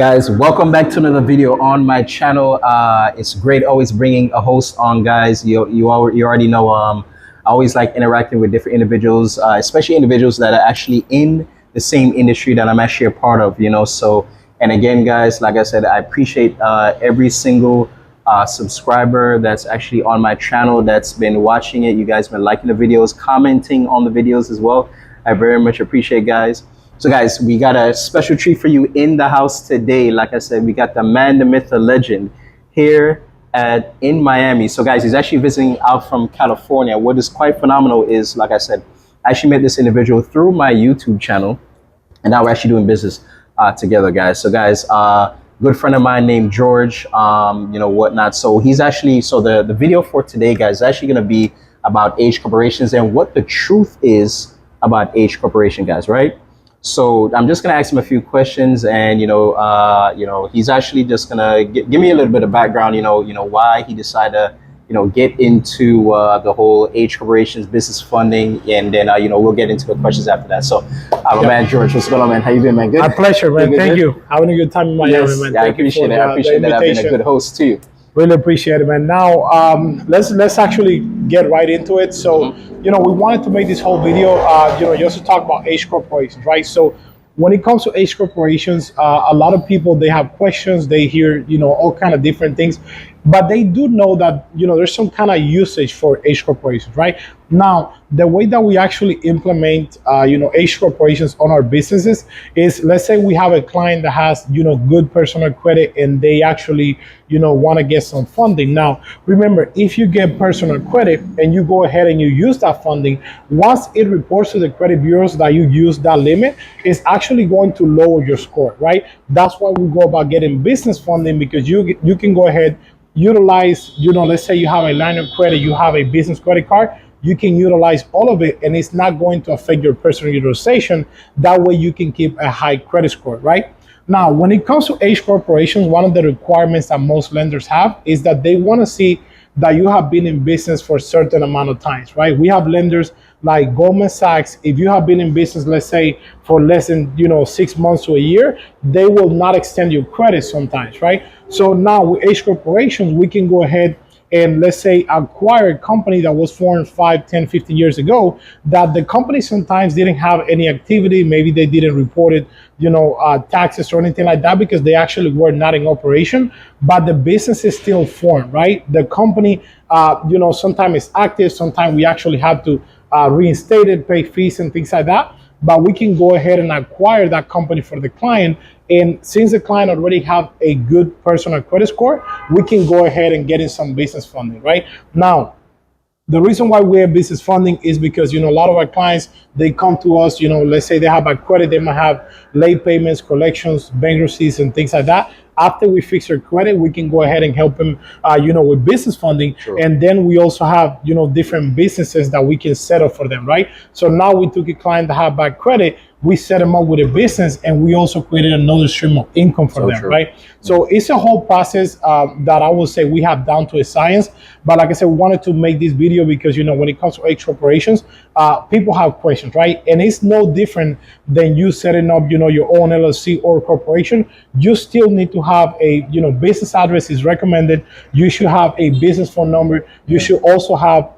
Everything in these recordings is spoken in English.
Guys, welcome back to another video on my channel. It's great always bringing a host on, guys. You already know I always like interacting with different individuals, especially individuals that are actually in the same industry that I'm actually a part of, so, and again, guys, like I said, I appreciate every single subscriber that's actually on my channel that's been watching it. You guys been liking the videos, commenting on the videos as well. I very much appreciate, guys. So guys, we got a special treat for you in the house today. Like I said, we got the man, the myth, the legend here in Miami. So guys, he's actually visiting out from California. What is quite phenomenal is, like I said, I actually met this individual through my YouTube channel, and now we're actually doing business together, guys. So guys, good friend of mine named George, whatnot. So he's actually, so the video for today, guys, is actually gonna be about age corporations and what the truth is about age corporation, guys, right? So I'm just gonna ask him a few questions, and he's actually just gonna give me a little bit of background, why he decided to, get into the whole age corporations business funding, and then we'll get into the questions after that. So, my man George, what's going on, man? How you doing, man? Good. My pleasure, man. Thank you. Having a good time in Miami, yes, man. Yeah, I appreciate it. I appreciate that. I've been a good host too. Really appreciate it, man. Now, let's actually get right into it. So, we wanted to make this whole video, just to talk about age corporations, right? So, when it comes to age corporations, a lot of people, they have questions. They hear, all kind of different things, but they do know that, there's some kind of usage for age corporations, right? Now, the way that we actually implement, age corporations on our businesses is, let's say we have a client that has, good personal credit, and they actually, want to get some funding. Now, remember, if you get personal credit and you go ahead and you use that funding, once it reports to the credit bureaus that you use that limit, it's actually going to lower your score, right? That's why we go about getting business funding, because you can go ahead, utilize, let's say you have a line of credit, you have a business credit card, you can utilize all of it, and it's not going to affect your personal utilization. That way you can keep a high credit score, right? Now, when it comes to age corporations, one of the requirements that most lenders have is that they want to see that you have been in business for a certain amount of times, right? We have lenders like Goldman Sachs. If you have been in business, let's say for less than 6 months to a year, they will not extend your credit sometimes, right? So now with age corporations, we can go ahead and, let's say, acquire a company that was formed 5, 10, 15 years ago, that the company sometimes didn't have any activity. Maybe they didn't report it, taxes or anything like that, because they actually were not in operation, but the business is still formed, right? The company, sometimes it's active, sometimes we actually have to reinstate it, pay fees and things like that. But we can go ahead and acquire that company for the client. And since the client already have a good personal credit score, we can go ahead and get in some business funding, right? Now, the reason why we have business funding is because, a lot of our clients, they come to us, let's say they have a credit, they might have late payments, collections, bankruptcies, and things like that. After we fix their credit, we can go ahead and help them, with business funding. Sure. And then we also have, different businesses that we can set up for them, right? So now we took a client that had bad credit, we set them up with a business, and we also created another stream of income for them, true. Right? So it's a whole process that I will say we have down to a science. But like I said, we wanted to make this video because, when it comes to age corporations, people have questions, right? And it's no different than you setting up, your own LLC or corporation. You still need to have a, business address is recommended. You should have a business phone number. You should also have,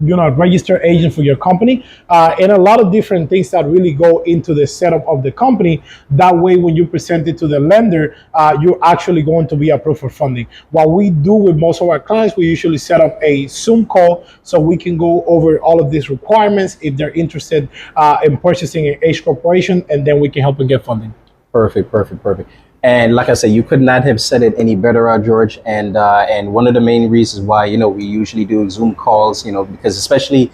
a registered agent for your company, and a lot of different things that really go into the setup of the company. That way, when you present it to the lender, you're actually going to be approved for funding. What we do with most of our clients, we usually set up a Zoom call so we can go over all of these requirements if they're interested in purchasing an age corporation, and then we can help them get funding. Perfect. And like I said, you could not have said it any better, George. And one of the main reasons why, we usually do Zoom calls, because especially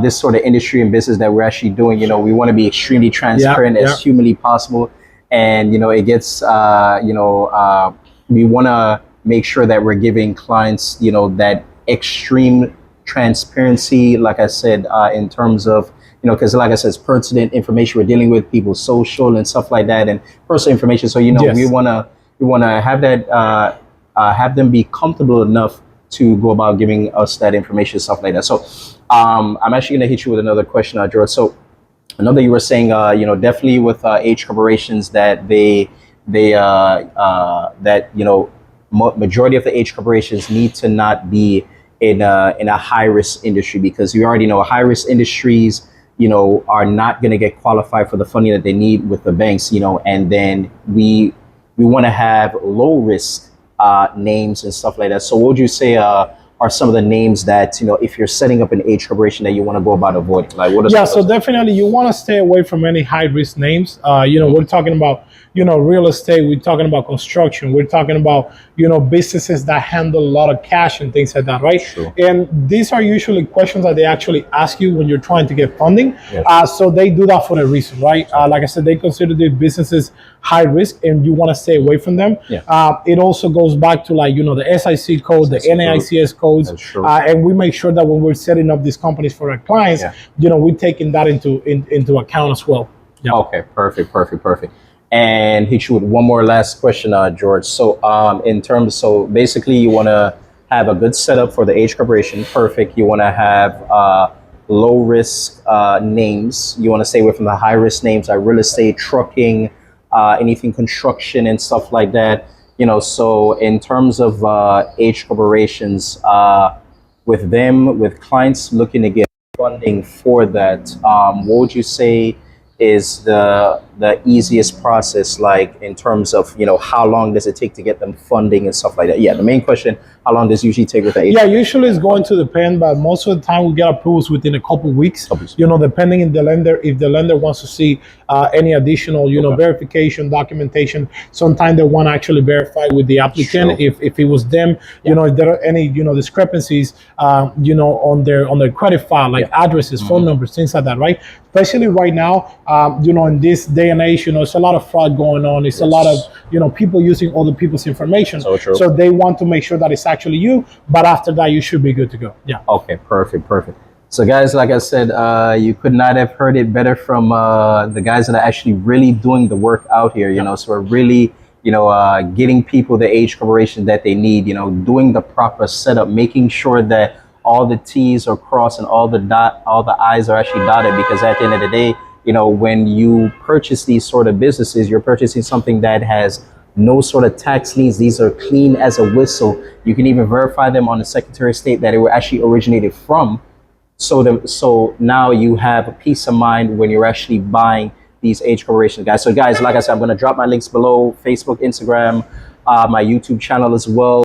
this sort of industry and business that we're actually doing, we want to be extremely transparent as humanly possible. And, it gets, we want to make sure that we're giving clients, that extreme transparency, like I said, in terms of, because like I said, it's pertinent information. We're dealing with people's social and stuff like that, and personal information. So yes. we wanna have that, have them be comfortable enough to go about giving us that information, stuff like that. So I'm actually gonna hit you with another question, George. So I know that you were saying, definitely with age corporations that they that majority of the H corporations need to not be in a high risk industry, because we already know high risk industries are not going to get qualified for the funding that they need with the banks, and then we want to have low risk names and stuff like that. So what would you say are some of the names that, if you're setting up an H corporation, that you want to go about avoiding? Like, what are Yeah, so definitely you want to stay away from any high risk names. We're talking about, real estate, we're talking about construction, we're talking about, businesses that handle a lot of cash and things like that, right? Sure. And these are usually questions that they actually ask you when you're trying to get funding. Yes. So they do that for a reason, right? Like I said, they consider the businesses high risk and you want to stay away from them. Yeah. It also goes back to the SIC code, the NAICS codes, and we make sure that when we're setting up these companies for our clients, we're taking that into account as well. Yeah. Okay, perfect. And hit you with one more last question, George. So so basically you want to have a good setup for the H corporation. Perfect. You want to have low risk names. You want to stay away from the high risk names like real estate, trucking, anything construction and stuff like that. So in terms of H corporations, with clients looking to get funding for that, what would you say is the easiest process, like in terms of how long does it take to get them funding and stuff like that? Yeah, the main question, how long does it usually take with the Yeah, usually it's going to depend, but most of the time we get approvals within a couple weeks. Depending on the lender, if the lender wants to see any additional verification documentation, sometimes they want to actually verify with the applicant if it was them, if there are any discrepancies on their credit file, like addresses, phone numbers, things like that, right? Especially right now, in this day and age, it's a lot of fraud going on. It's a lot of people using other people's information. So they want to make sure that it's actually you, but after that you should be good to go. Yeah. Okay, perfect. So guys, like I said, you could not have heard it better from the guys that are actually really doing the work out here, so we're really getting people the H corporation that they need, doing the proper setup, making sure that all the T's are crossed and all the I's are actually dotted, because at the end of the day, when you purchase these sort of businesses, you're purchasing something that has no sort of tax liens. These are clean as a whistle. You can even verify them on the Secretary of State that it were actually originated from. So now you have a peace of mind when you're actually buying these H corporations, guys. So guys, like I said, I'm going to drop my links below: Facebook, Instagram, my YouTube channel as well.